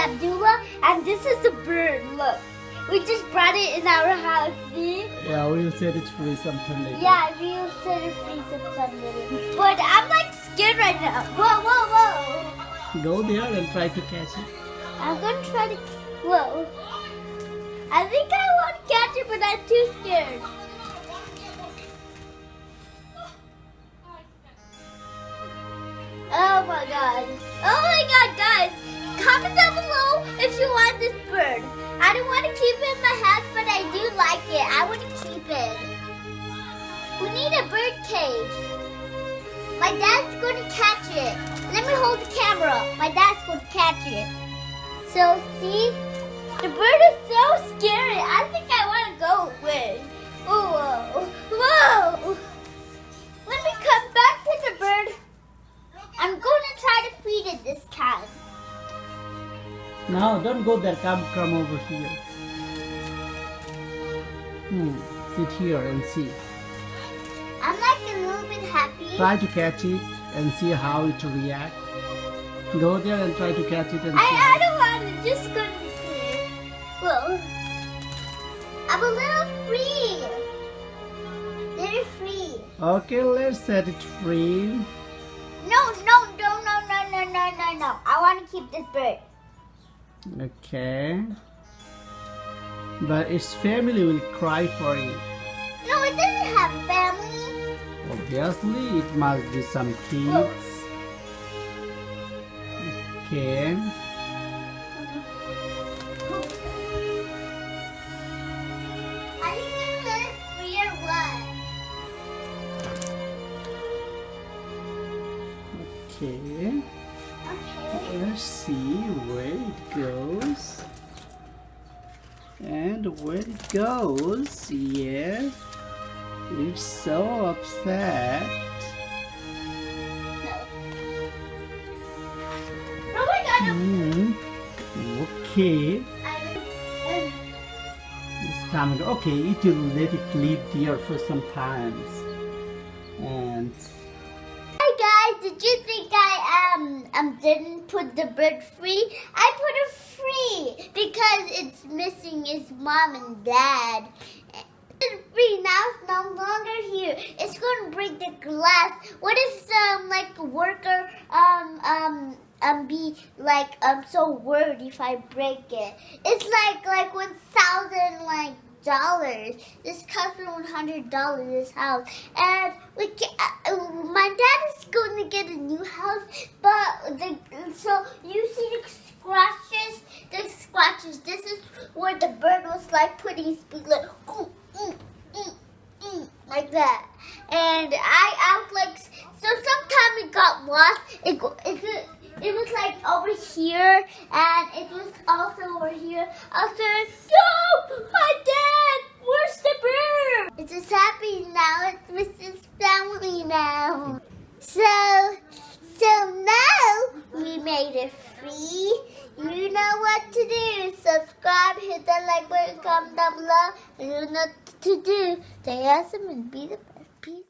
Abdullah, and this is a bird. Look, we just brought it in our house. See? Yeah, we'll set it free sometime later. Yeah, we'll set it free sometime later. But I'm like scared right now. Whoa, whoa, whoa! Go there and try to catch it. I'm gonna try to. Whoa! I think I want to catch it, but I'm too scared. Oh my god. Oh my god, guys. Comment down below if you want this bird. I don't want to keep it in my house, but I do like it. I want to keep it. We need a bird cage. My dad's going to catch it. Let me hold the camera. My dad's going to catch it. So, see? The bird is so scary. I think I want to go with. Whoa. Whoa. Let me come back to the bird. I'm going to try to feed it this time. No, don't go there. Come over here. Sit here and see. I'm like a little bit happy. Try to catch it and see how it reacts. Go there and try to catch it and see. I don't want to. Just go to here. Well, I'm a little free. Little free. Okay, let's set it free. No. I want to keep this bird. Okay. But its family will cry for it. No, it doesn't have a family. Obviously, it must be some kids. Okay. I think I'm a little free or what? Okay. Okay. Let's see where it goes. And where it goes, yes. It's so upset. Oh my god. Okay. It's coming. Okay, it will let it live there for some times. And Hi guys, did you think I didn't put the bird free? I put it free because it's missing its mom and dad. It's free now. It's no longer here. It's going to break the glass. What if like a worker be like so worried if I break it? It's like $1,000 dollars. This cost me $100 this house, and my dad is going to get a new house, but so you see the scratches. This is where the bird was like putting his feet like that, and I was like, so sometime it got lost. It was like over here, and it was also over here. I said, no, my dad, where's the bird? It's just happy now. It's with his family now. So now we made it free. You know what to do. Subscribe, hit that like button, comment down below, and you know what to do. Stay awesome and be the best. Peace.